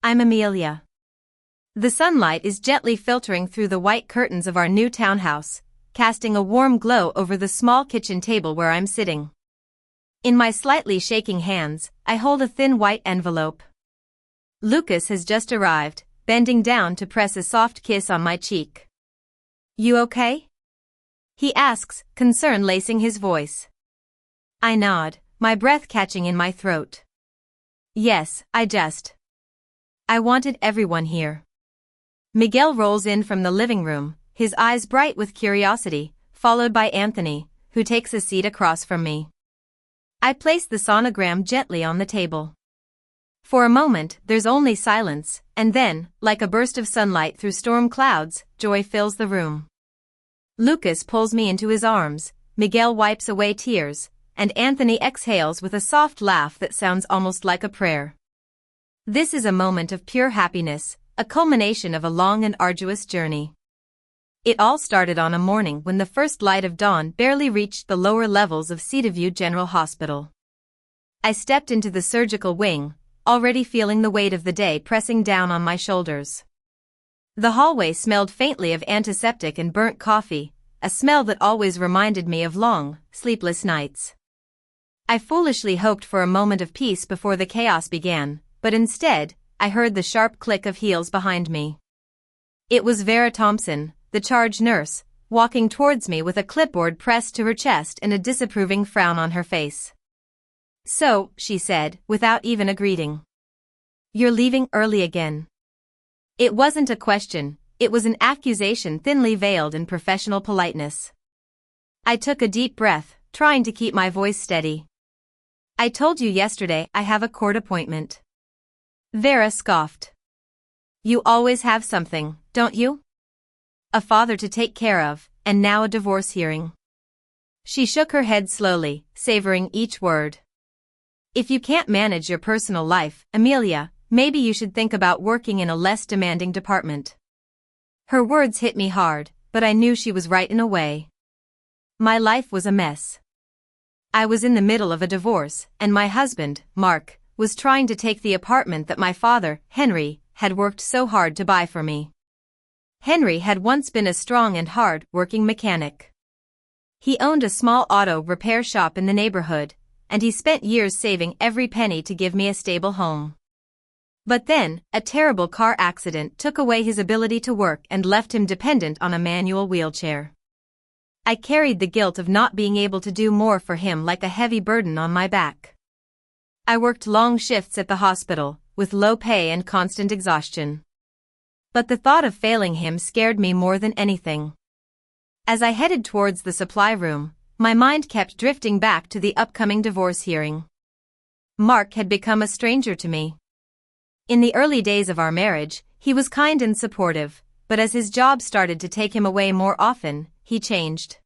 I'm Amelia. The sunlight is gently filtering through the white curtains of our new townhouse, casting a warm glow over the small kitchen table where I'm sitting. In my slightly shaking hands, I hold a thin white envelope. Lucas has just arrived, bending down to press a soft kiss on my cheek. "You okay?" he asks, concern lacing his voice. I nod, my breath catching in my throat. Yes, I wanted everyone here. Miguel rolls in from the living room, his eyes bright with curiosity, followed by Anthony, who takes a seat across from me. I place the sonogram gently on the table. For a moment, there's only silence, and then, like a burst of sunlight through storm clouds, joy fills the room. Lucas pulls me into his arms, Miguel wipes away tears, and Anthony exhales with a soft laugh that sounds almost like a prayer. This is a moment of pure happiness, a culmination of a long and arduous journey. It all started on a morning when the first light of dawn barely reached the lower levels of Cedarview General Hospital. I stepped into the surgical wing, already feeling the weight of the day pressing down on my shoulders. The hallway smelled faintly of antiseptic and burnt coffee, a smell that always reminded me of long, sleepless nights. I foolishly hoped for a moment of peace before the chaos began, but instead, I heard the sharp click of heels behind me. It was Vera Thompson, the charge nurse, walking towards me with a clipboard pressed to her chest and a disapproving frown on her face. "So," she said, without even a greeting. "You're leaving early again." It wasn't a question, it was an accusation thinly veiled in professional politeness. I took a deep breath, trying to keep my voice steady. "I told you yesterday I have a court appointment." Vera scoffed. "You always have something, don't you? A father to take care of, and now a divorce hearing." She shook her head slowly, savoring each word. "If you can't manage your personal life, Amelia, maybe you should think about working in a less demanding department." Her words hit me hard, but I knew she was right in a way. My life was a mess. I was in the middle of a divorce, and my husband, Mark, was trying to take the apartment that my father, Henry, had worked so hard to buy for me. Henry had once been a strong and hard-working mechanic. He owned a small auto repair shop in the neighborhood, and he spent years saving every penny to give me a stable home. But then, a terrible car accident took away his ability to work and left him dependent on a manual wheelchair. I carried the guilt of not being able to do more for him like a heavy burden on my back. I worked long shifts at the hospital, with low pay and constant exhaustion. But the thought of failing him scared me more than anything. As I headed towards the supply room, my mind kept drifting back to the upcoming divorce hearing. Mark had become a stranger to me. In the early days of our marriage, he was kind and supportive, but as his job started to take him away more often, he changed.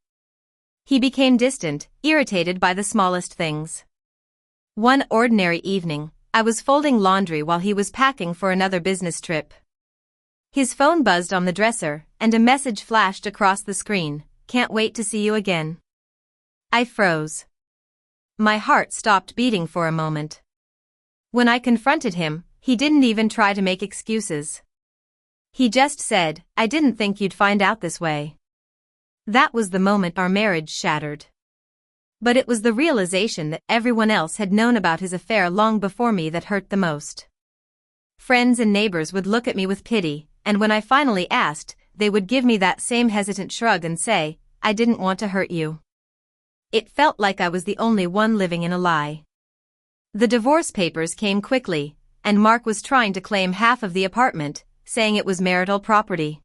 He became distant, irritated by the smallest things. One ordinary evening, I was folding laundry while he was packing for another business trip. His phone buzzed on the dresser, and a message flashed across the screen, "Can't wait to see you again." I froze. My heart stopped beating for a moment. When I confronted him, he didn't even try to make excuses. He just said, "I didn't think you'd find out this way." That was the moment our marriage shattered. But it was the realization that everyone else had known about his affair long before me that hurt the most. Friends and neighbors would look at me with pity, and when I finally asked, they would give me that same hesitant shrug and say, "I didn't want to hurt you." It felt like I was the only one living in a lie. The divorce papers came quickly, and Mark was trying to claim half of the apartment, saying it was marital property.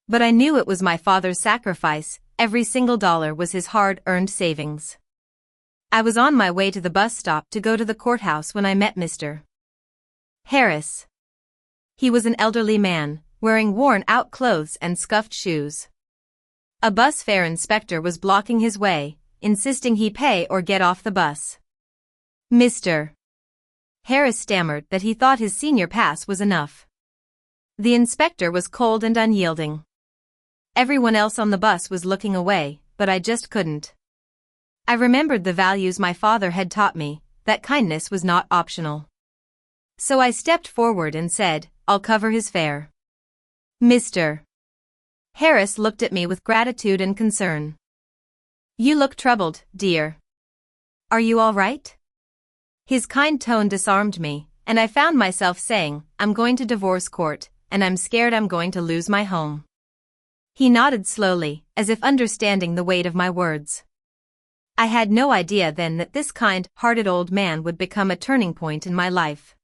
But I knew it was my father's sacrifice, every single dollar was his hard-earned savings. I was on my way to the bus stop to go to the courthouse when I met Mr. Harris. He was an elderly man, wearing worn-out clothes and scuffed shoes. A bus fare inspector was blocking his way, insisting he pay or get off the bus. Mr. Harris stammered that he thought his senior pass was enough. The inspector was cold and unyielding. Everyone else on the bus was looking away, but I just couldn't. I remembered the values my father had taught me, that kindness was not optional. So I stepped forward and said, "I'll cover his fare." Mr. Harris looked at me with gratitude and concern. "You look troubled, dear. Are you all right?" His kind tone disarmed me, and I found myself saying, "I'm going to divorce court, and I'm scared I'm going to lose my home." He nodded slowly, as if understanding the weight of my words. I had no idea then that this kind-hearted old man would become a turning point in my life.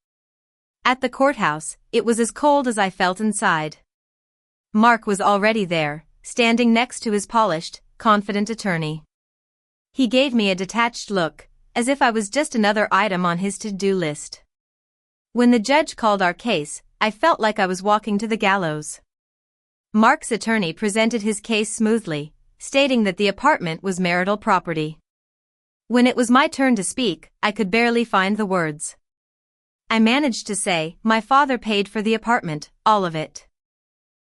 At the courthouse, it was as cold as I felt inside. Mark was already there, standing next to his polished, confident attorney. He gave me a detached look, as if I was just another item on his to-do list. When the judge called our case, I felt like I was walking to the gallows. Mark's attorney presented his case smoothly, stating that the apartment was marital property. When it was my turn to speak, I could barely find the words. I managed to say, "My father paid for the apartment, all of it."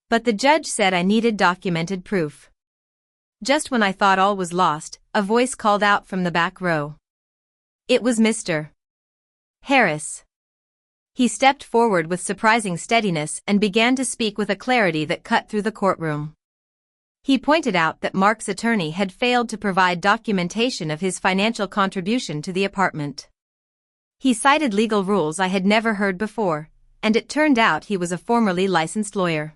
But the judge said I needed documented proof. Just when I thought all was lost, a voice called out from the back row. It was Mr. Harris. He stepped forward with surprising steadiness and began to speak with a clarity that cut through the courtroom. He pointed out that Mark's attorney had failed to provide documentation of his financial contribution to the apartment. He cited legal rules I had never heard before, and it turned out he was a formerly licensed lawyer.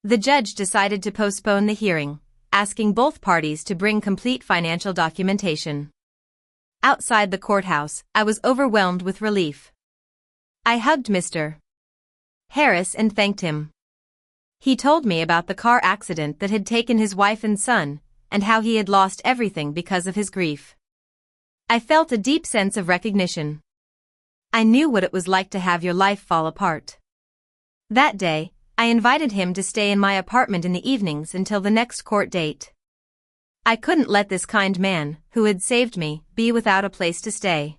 The judge decided to postpone the hearing, asking both parties to bring complete financial documentation. Outside the courthouse, I was overwhelmed with relief. I hugged Mr. Harris and thanked him. He told me about the car accident that had taken his wife and son, and how he had lost everything because of his grief. I felt a deep sense of recognition. I knew what it was like to have your life fall apart. That day, I invited him to stay in my apartment in the evenings until the next court date. I couldn't let this kind man, who had saved me, be without a place to stay.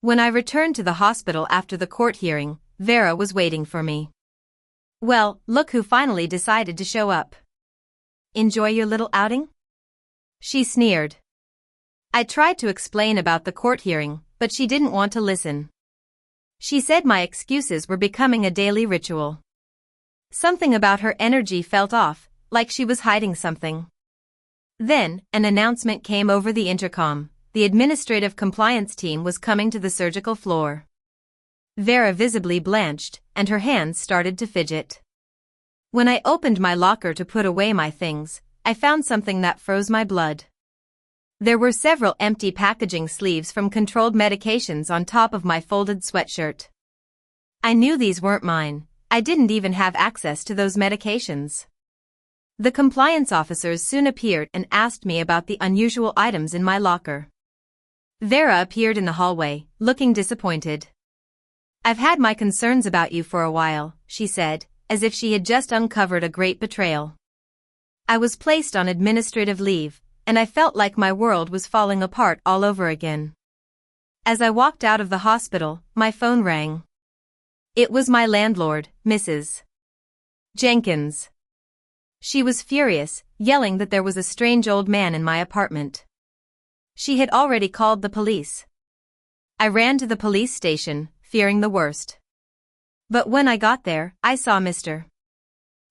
When I returned to the hospital after the court hearing, Vera was waiting for me. "Well, look who finally decided to show up. Enjoy your little outing?" She sneered. I tried to explain about the court hearing, but she didn't want to listen. She said my excuses were becoming a daily ritual. Something about her energy felt off, like she was hiding something. Then, an announcement came over the intercom. The administrative compliance team was coming to the surgical floor. Vera visibly blanched, and her hands started to fidget. When I opened my locker to put away my things, I found something that froze my blood. There were several empty packaging sleeves from controlled medications on top of my folded sweatshirt. I knew these weren't mine. I didn't even have access to those medications. The compliance officers soon appeared and asked me about the unusual items in my locker. Vera appeared in the hallway, looking disappointed. "I've had my concerns about you for a while," she said, as if she had just uncovered a great betrayal. I was placed on administrative leave, and I felt like my world was falling apart all over again. As I walked out of the hospital, my phone rang. It was my landlord, Mrs. Jenkins. She was furious, yelling that there was a strange old man in my apartment. She had already called the police. I ran to the police station, fearing the worst. But when I got there, I saw Mr.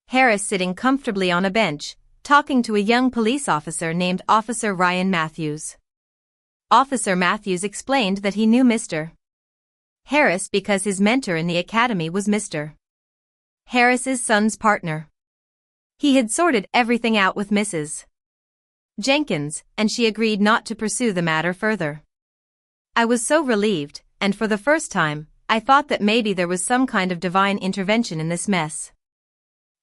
Harris sitting comfortably on a bench, talking to a young police officer named Officer Ryan Matthews. Officer Matthews explained that he knew Mr. Harris because his mentor in the academy was Mr. Harris's son's partner. He had sorted everything out with Mrs. Jenkins, and she agreed not to pursue the matter further. I was so relieved, and for the first time, I thought that maybe there was some kind of divine intervention in this mess.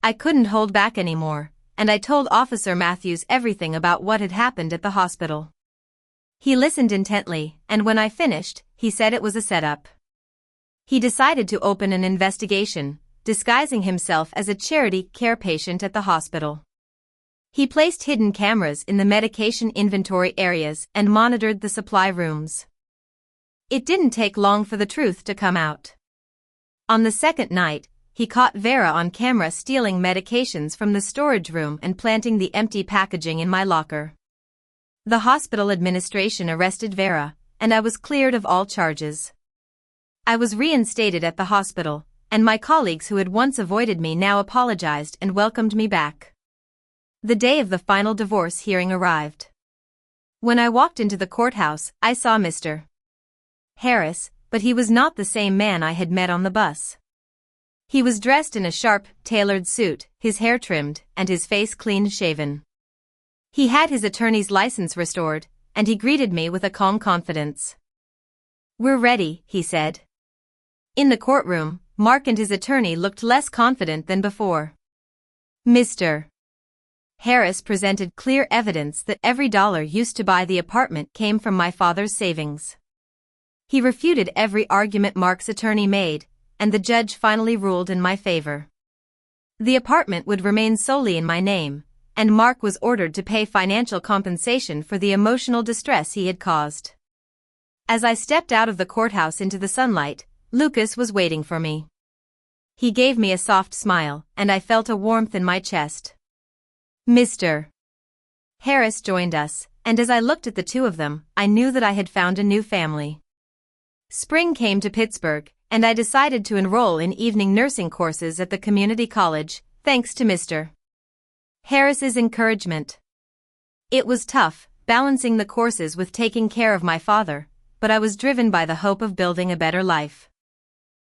I couldn't hold back anymore, and I told Officer Matthews everything about what had happened at the hospital. He listened intently, and when I finished, he said it was a setup. He decided to open an investigation, disguising himself as a charity care patient at the hospital. He placed hidden cameras in the medication inventory areas and monitored the supply rooms. It didn't take long for the truth to come out. On the second night, he caught Vera on camera stealing medications from the storage room and planting the empty packaging in my locker. The hospital administration arrested Vera, and I was cleared of all charges. I was reinstated at the hospital, and my colleagues who had once avoided me now apologized and welcomed me back. The day of the final divorce hearing arrived. When I walked into the courthouse, I saw Mr. Harris, but he was not the same man I had met on the bus. He was dressed in a sharp, tailored suit, his hair trimmed, and his face clean-shaven. He had his attorney's license restored, and he greeted me with a calm confidence. "We're ready," he said. In the courtroom, Mark and his attorney looked less confident than before. Mr. Harris presented clear evidence that every dollar used to buy the apartment came from my father's savings. He refuted every argument Mark's attorney made, and the judge finally ruled in my favor. The apartment would remain solely in my name, and Mark was ordered to pay financial compensation for the emotional distress he had caused. As I stepped out of the courthouse into the sunlight, Lucas was waiting for me. He gave me a soft smile, and I felt a warmth in my chest. Mr. Harris joined us, and as I looked at the two of them, I knew that I had found a new family. Spring came to Pittsburgh, and I decided to enroll in evening nursing courses at the community college, thanks to Mr. Harris's encouragement. It was tough, balancing the courses with taking care of my father, but I was driven by the hope of building a better life.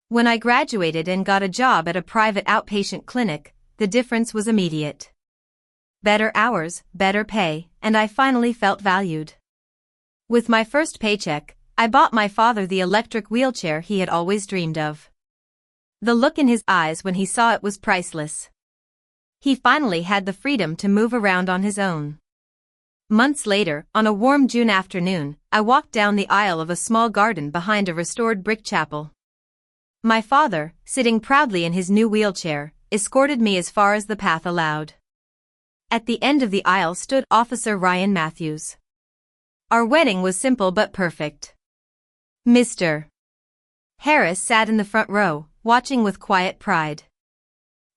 When I graduated and got a job at a private outpatient clinic, the difference was immediate. Better hours, better pay, and I finally felt valued. With my first paycheck, I bought my father the electric wheelchair he had always dreamed of. The look in his eyes when he saw it was priceless. He finally had the freedom to move around on his own. Months later, on a warm June afternoon, I walked down the aisle of a small garden behind a restored brick chapel. My father, sitting proudly in his new wheelchair, escorted me as far as the path allowed. At the end of the aisle stood Officer Ryan Matthews. Our wedding was simple but perfect. Mr. Harris sat in the front row, watching with quiet pride.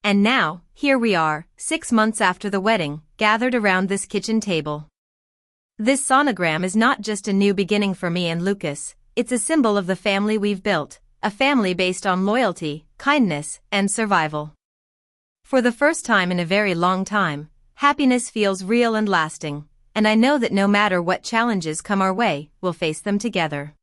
And now, here we are, 6 months after the wedding, gathered around this kitchen table. This sonogram is not just a new beginning for me and Lucas, it's a symbol of the family we've built, a family based on loyalty, kindness, and survival. For the first time in a very long time, happiness feels real and lasting, and I know that no matter what challenges come our way, we'll face them together.